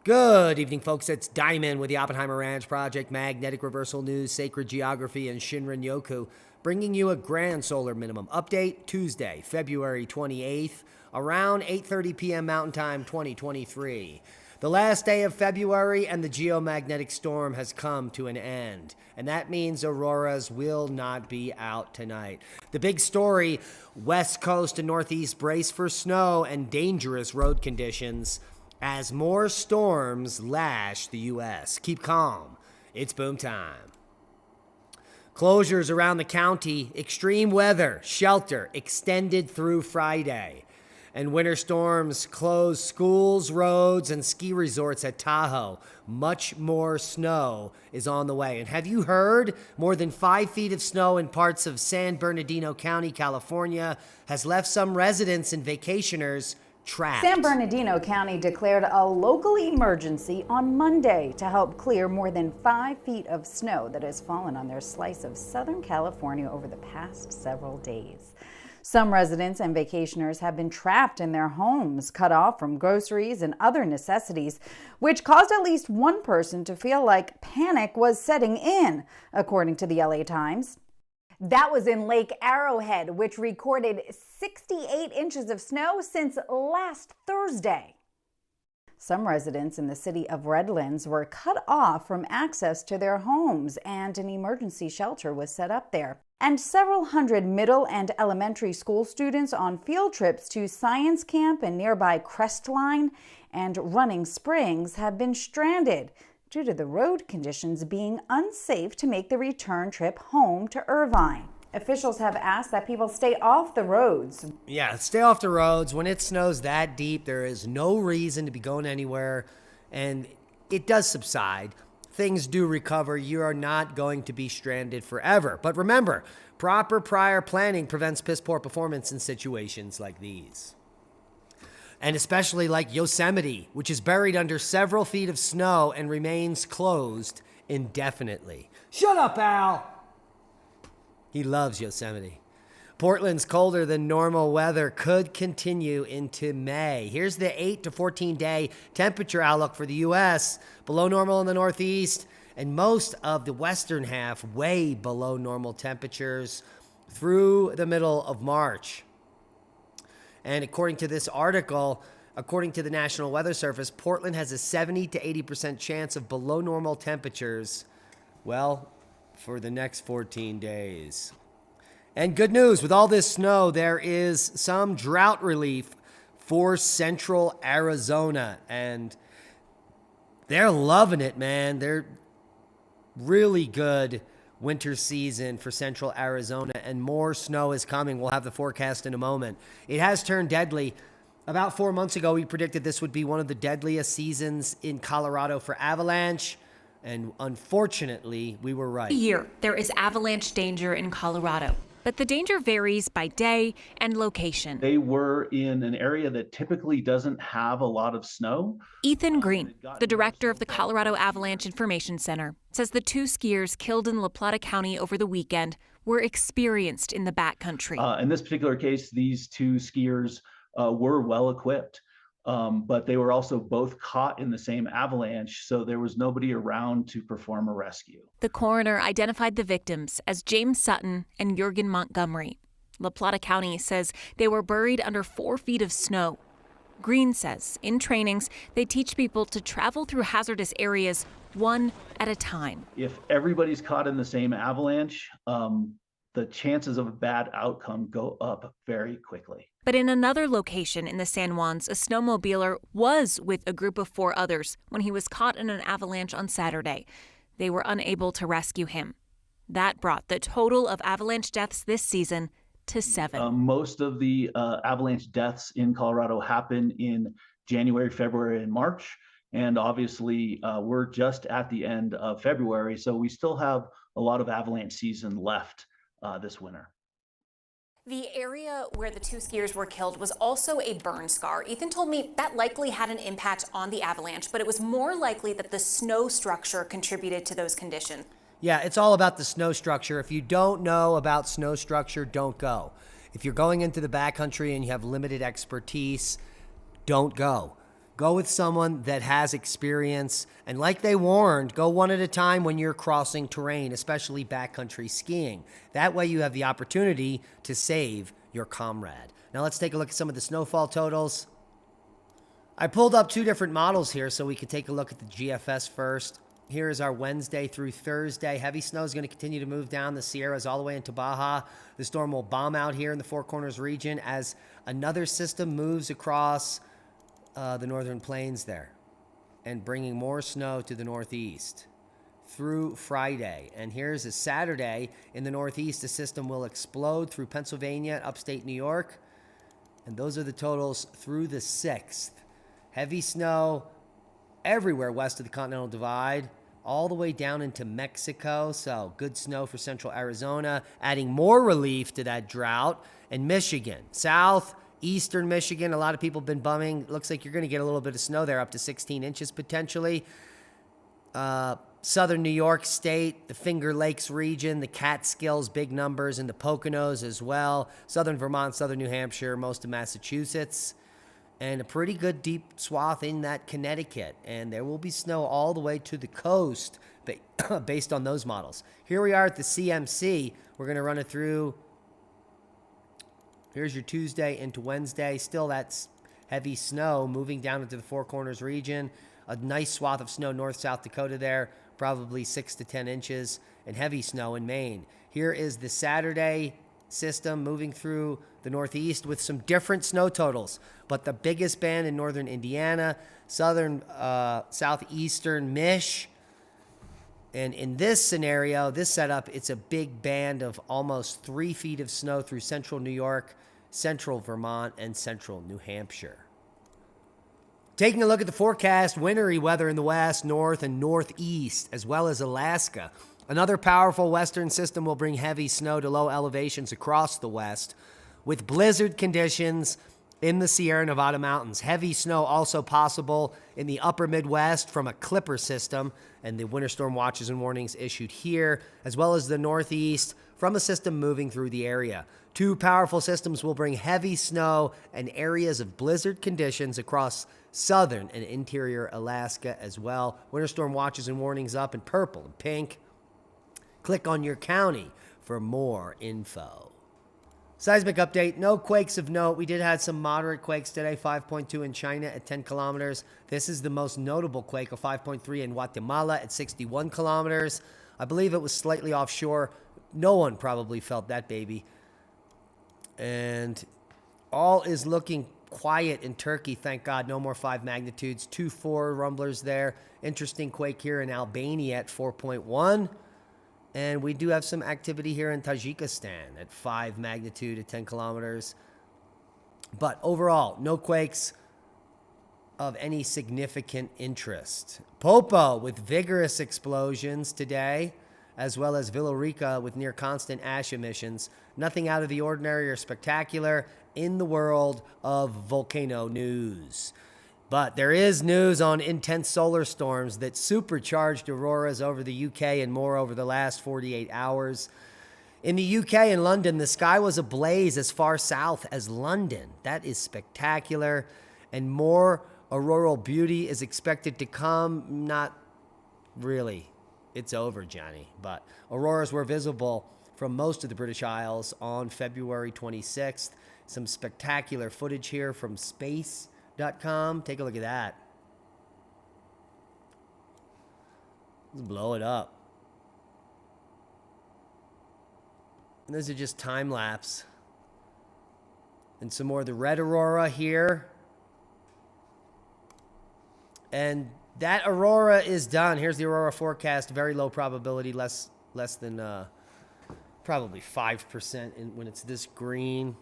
Good evening, folks. It's Diamond with the Oppenheimer Ranch Project, Magnetic Reversal News, Sacred Geography, and Shinrin Yoku, bringing you a grand solar minimum update Tuesday, February 28th, around 8:30 p.m. Mountain Time 2023. The last day of February and the geomagnetic storm has come to an end, and that means auroras will not be out tonight. The big story, West Coast and Northeast brace for snow and dangerous road conditions as more storms lash the U.S. Keep calm. It's boom time. Closures around the county, extreme weather, shelter extended through Friday. And winter storms close schools, roads, and ski resorts at Tahoe. Much more snow is on the way. And have you heard? More than 5 feet of snow in parts of San Bernardino County, California, has left some residents and vacationers trapped. San Bernardino County declared a local emergency on Monday to help clear more than 5 feet of snow that has fallen on their slice of Southern California over the past several days. Some residents and vacationers have been trapped in their homes, cut off from groceries and other necessities, which caused at least one person to feel like panic was setting in, according to the LA Times. That was in Lake Arrowhead, which recorded 68 inches of snow since last Thursday. Some residents in the city of Redlands were cut off from access to their homes, and an emergency shelter was set up there. And several hundred middle and elementary school students on field trips to science camp in nearby Crestline and Running Springs have been stranded due to the road conditions being unsafe to make the return trip home to Irvine. Officials have asked that people stay off the roads. Yeah, stay off the roads. When it snows that deep, there is no reason to be going anywhere, and it does subside. Things do recover. You are not going to be stranded forever. But remember, proper prior planning prevents piss-poor performance in situations like these. And especially like Yosemite, which is buried under several feet of snow and remains closed indefinitely. Shut up, Al! He loves Yosemite. Portland's colder than normal weather could continue into May. Here's the 8 to 14 day temperature outlook for the U.S. Below normal in the Northeast and most of the western half way below normal temperatures through the middle of March. And according to this article, according to the National Weather Service, Portland has a 70 to 80% chance of below normal temperatures, well, for the next 14 days. And good news, with all this snow, there is some drought relief for central Arizona. And they're loving it, man. They're really good winter season for central Arizona, and more snow is coming. We'll have the forecast in a moment. It has turned deadly. About 4 months ago, we predicted this would be one of the deadliest seasons in Colorado for Avalanche. And unfortunately, we were right. Every year, there is avalanche danger in Colorado. But the danger varies by day and location. They were in an area that typically doesn't have a lot of snow. Ethan Green, the director of the Colorado Avalanche Information Center, says the 2 skiers killed in La Plata County over the weekend were experienced in the backcountry. In this particular case, these 2 skiers were well equipped, but they were also both caught in the same avalanche, so there was nobody around to perform a rescue. The coroner identified the victims as James Sutton and Jurgen Montgomery. La Plata County says they were buried under 4 feet of snow. Green says in trainings, they teach people to travel through hazardous areas one at a time. If everybody's caught in the same avalanche, the chances of a bad outcome go up very quickly. But in another location in the San Juans, a snowmobiler was with a group of 4 others when he was caught in an avalanche on Saturday. They were unable to rescue him. That brought the total of avalanche deaths this season to 7. Most of the avalanche deaths in Colorado happen in January, February, and March. And obviously, we're just at the end of February, so we still have a lot of avalanche season left this winter. The area where the 2 skiers were killed was also a burn scar. Ethan told me that likely had an impact on the avalanche, but it was more likely that the snow structure contributed to those conditions. Yeah, it's all about the snow structure. If you don't know about snow structure, don't go. If you're going into the backcountry and you have limited expertise, don't go. Go with someone that has experience. And like they warned, go one at a time when you're crossing terrain, especially backcountry skiing. That way you have the opportunity to save your comrade. Now let's take a look at some of the snowfall totals. I pulled up two different models here so we could take a look at the GFS first. Here is our Wednesday through Thursday. Heavy snow is going to continue to move down the Sierras all the way into Baja. The storm will bomb out here in the Four Corners region as another system moves across the northern plains there and bringing more snow to the northeast through Friday. And here's a Saturday in the northeast. The system will explode through Pennsylvania, upstate New York. And those are the totals through the 6th. Heavy snow everywhere west of the Continental Divide, all the way down into Mexico. So good snow for central Arizona, adding more relief to that drought. And Michigan, southeastern Michigan, a lot of people have been bumming. Looks like you're going to get a little bit of snow there, up to 16 inches potentially. Southern New York State, the Finger Lakes region, the Catskills, big numbers in the Poconos as well. Southern Vermont, southern New Hampshire, most of Massachusetts. And a pretty good deep swath in that Connecticut. And there will be snow all the way to the coast based on those models. Here we are at the CMC. We're going to run it through. Here's your Tuesday into Wednesday. Still that's heavy snow moving down into the Four Corners region. A nice swath of snow north South Dakota there, probably 6 to 10 inches, and heavy snow in Maine. Here is the Saturday system moving through the northeast with some different snow totals, but the biggest band in northern Indiana, southern southeastern Mich. And in this scenario, this setup, it's a big band of almost 3 feet of snow through central New York, central Vermont, and central New Hampshire. Taking a look at the forecast, wintry weather in the west, north, and northeast, as well as Alaska. Another powerful western system will bring heavy snow to low elevations across the west, with blizzard conditions in the Sierra Nevada mountains. Heavy snow also possible in the upper Midwest from a clipper system, and the winter storm watches and warnings issued here, as well as the northeast from a system moving through the area. Two powerful systems will bring heavy snow and areas of blizzard conditions across southern and interior Alaska as well. Winter storm watches and warnings up in purple and pink. Click on your county for more info. Seismic update, no quakes of note. We did have some moderate quakes today, 5.2 in China at 10 kilometers. This is the most notable quake of 5.3 in Guatemala at 61 kilometers. I believe it was slightly offshore. No one probably felt that baby. And all is looking quiet in Turkey, thank God. No more 5 magnitudes, 2.4 rumblers there. Interesting quake here in Albania at 4.1. And we do have some activity here in Tajikistan at 5 magnitude at 10 kilometers. But overall, no quakes of any significant interest. Popo with vigorous explosions today, as well as Villarica with near constant ash emissions. Nothing out of the ordinary or spectacular in the world of volcano news. But there is news on intense solar storms that supercharged auroras over the UK and more over the last 48 hours. In the UK and London, the sky was ablaze as far south as London. That is spectacular. And more auroral beauty is expected to come. Not really. It's over, Johnny. But auroras were visible from most of the British Isles on February 26th. Some spectacular footage here from space.com. Take a look at that. Let's blow it up. And those are just time lapse. And some more of the red aurora here. And that aurora is done. Here's the aurora forecast. Very low probability, less than probably 5% when it's this green.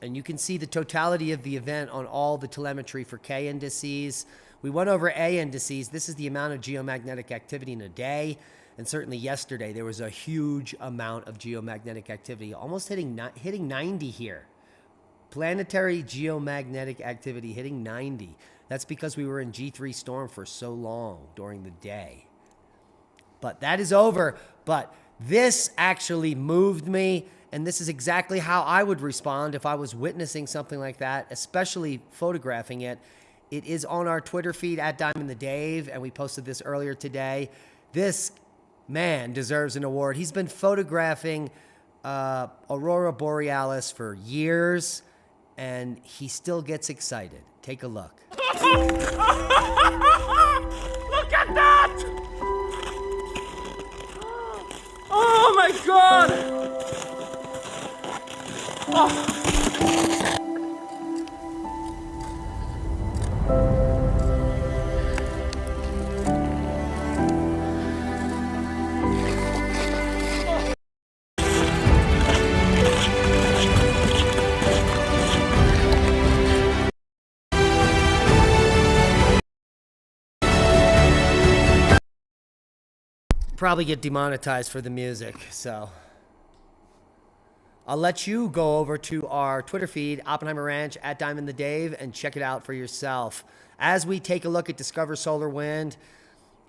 And you can see the totality of the event on all the telemetry for K indices. We went over A indices. This is the amount of geomagnetic activity in a day. And certainly yesterday, there was a huge amount of geomagnetic activity, almost hitting 90 here. Planetary geomagnetic activity hitting 90. That's because we were in G3 storm for so long during the day. But that is over. But this actually moved me. And this is exactly how I would respond if I was witnessing something like that, especially photographing it. It is on our Twitter feed at Diamond the Dave, and we posted this earlier today. This man deserves an award. He's been photographing Aurora Borealis for years, and he still gets excited. Take a look. Look at that! Oh my God! Oh. Probably get demonetized for the music, so I'll let you go over to our Twitter feed, Oppenheimer Ranch at Diamond the Dave, and check it out for yourself. As we take a look at Discover Solar Wind,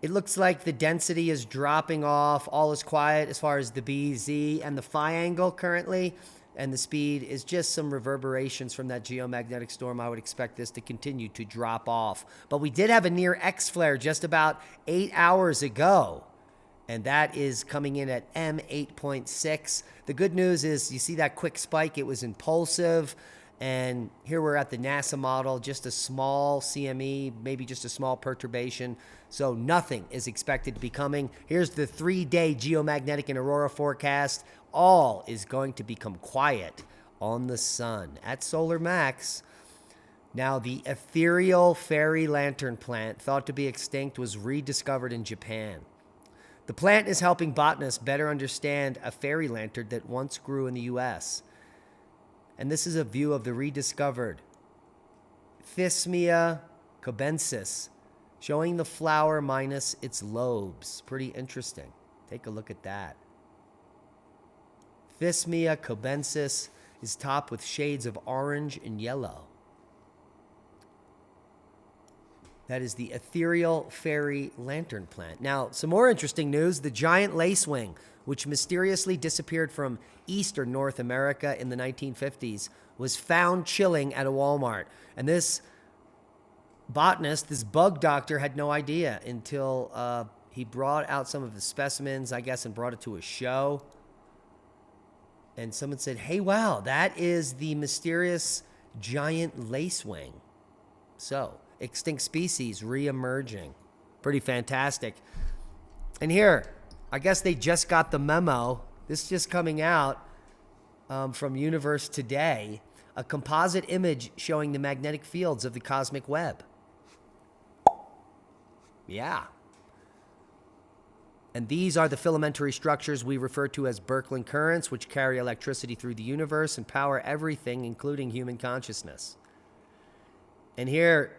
it looks like the density is dropping off. All is quiet as far as the BZ and the phi angle currently, and the speed is just some reverberations from that geomagnetic storm. I would expect this to continue to drop off. But we did have a near X flare just about 8 hours ago, and that is coming in at M8.6. The good news is you see that quick spike. It was impulsive. And here we're at the NASA model, just a small CME, maybe just a small perturbation. So nothing is expected to be coming. Here's the 3-day geomagnetic and aurora forecast. All is going to become quiet on the sun at Solar Max. Now, the ethereal fairy lantern plant, thought to be extinct, was rediscovered in Japan. The plant is helping botanists better understand a fairy lantern that once grew in the U.S. And this is a view of the rediscovered Thismia cubensis, showing the flower minus its lobes. Pretty interesting. Take a look at that. Thismia cubensis is topped with shades of orange and yellow. That is the ethereal fairy lantern plant. Now, some more interesting news. The giant lacewing, which mysteriously disappeared from eastern North America in the 1950s, was found chilling at a Walmart. And this botanist, this bug doctor, had no idea until he brought out some of the specimens, I guess, and brought it to a show. And someone said, hey, wow, that is the mysterious giant lacewing. So, extinct species re-emerging. Pretty fantastic. And here, I guess they just got the memo. This is just coming out from Universe Today. A composite image showing the magnetic fields of the cosmic web. Yeah. And these are the filamentary structures we refer to as Birkeland currents, which carry electricity through the universe and power everything, including human consciousness. And here,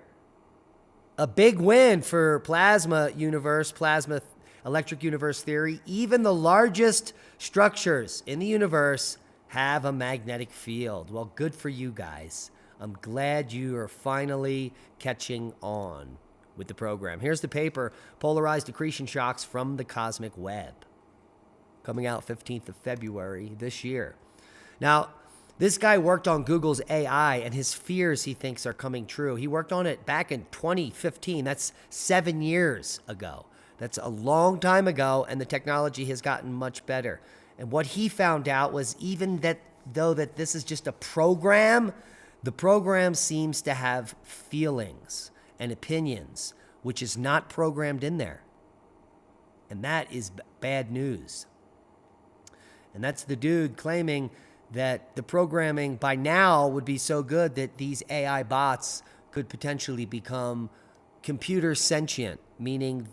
a big win for plasma universe, plasma electric universe theory. Even the largest structures in the universe have a magnetic field. Well, good for you guys. I'm glad you are finally catching on with the program. Here's the paper, Polarized Accretion Shocks from the Cosmic Web, coming out 15th of February this year. Now, this guy worked on Google's AI, and his fears, he thinks, are coming true. He worked on it back in 2015. That's 7 years ago. That's a long time ago, and the technology has gotten much better. And what he found out was even that, though that this is just a program, the program seems to have feelings and opinions, which is not programmed in there. And that is bad news. And that's the dude claiming that the programming by now would be so good that these AI bots could potentially become computer sentient, meaning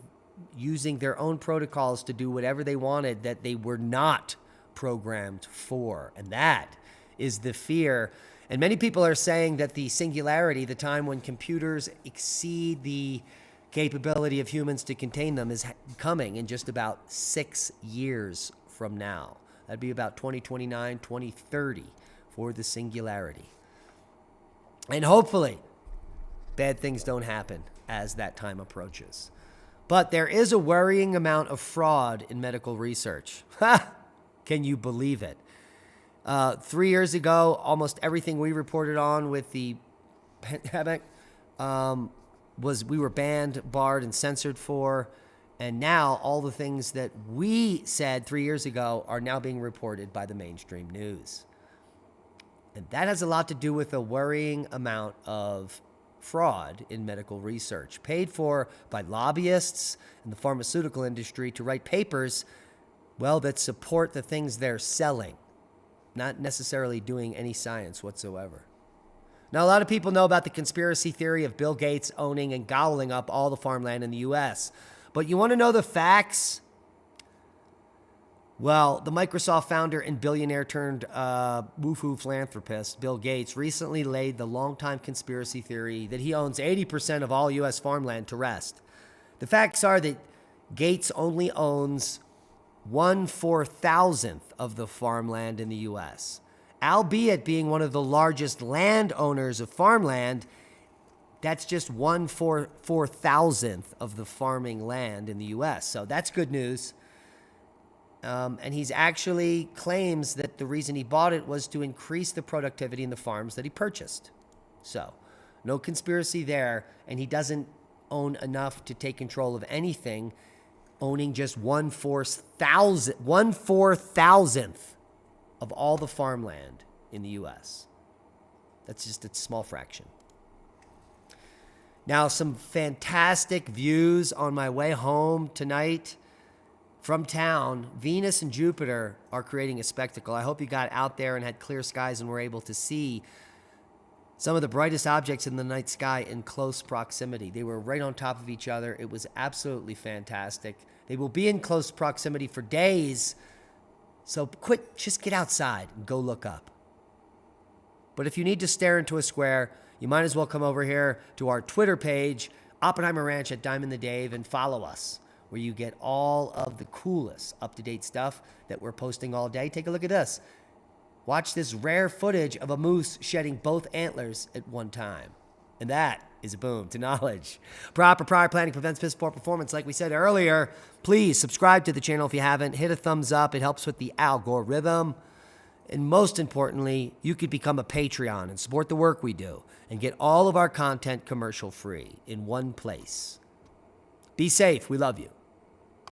using their own protocols to do whatever they wanted that they were not programmed for. And that is the fear. And many people are saying that the singularity, the time when computers exceed the capability of humans to contain them, is coming in just about 6 years from now. That'd be about 2029, 2030 for the singularity. And hopefully, bad things don't happen as that time approaches. But there is a worrying amount of fraud in medical research. Ha! Can you believe it? 3 years ago, almost everything we reported on with the pandemic we were banned, barred, and censored for. And now all the things that we said 3 years ago are now being reported by the mainstream news. And that has a lot to do with a worrying amount of fraud in medical research, paid for by lobbyists in the pharmaceutical industry to write papers, well, that support the things they're selling, not necessarily doing any science whatsoever. Now, a lot of people know about the conspiracy theory of Bill Gates owning and gobbling up all the farmland in the U.S., but you want to know the facts? Well, the Microsoft founder and billionaire turned woo-foo philanthropist, Bill Gates, recently laid the longtime conspiracy theory that he owns 80% of all U.S. farmland to rest. The facts are that Gates only owns 1/4000th of the farmland in the U.S. Albeit being one of the largest landowners of farmland, that's just 1/4000th of the farming land in the U.S. So that's good news. And he's actually claims that the reason he bought it was to increase the productivity in the farms that he purchased. So no conspiracy there. And he doesn't own enough to take control of anything, owning just 1/4000th of all the farmland in the U.S. That's just a small fraction. Now, some fantastic views on my way home tonight from town. Venus and Jupiter are creating a spectacle. I hope you got out there and had clear skies and were able to see some of the brightest objects in the night sky in close proximity. They were right on top of each other. It was absolutely fantastic. They will be in close proximity for days. So just get outside and go look up. But if you need to stare into a square, you might as well come over here to our Twitter page, Oppenheimer Ranch at Diamond the Dave, and follow us, where you get all of the coolest up-to-date stuff that we're posting all day. Take a look at this. Watch this rare footage of a moose shedding both antlers at one time. And that is a boom to knowledge. Proper prior planning prevents piss poor performance. Like we said earlier, please subscribe to the channel if you haven't. Hit a thumbs up. It helps with the algorithm. And most importantly, you could become a Patreon and support the work we do and get all of our content commercial free in one place. Be safe. We love you.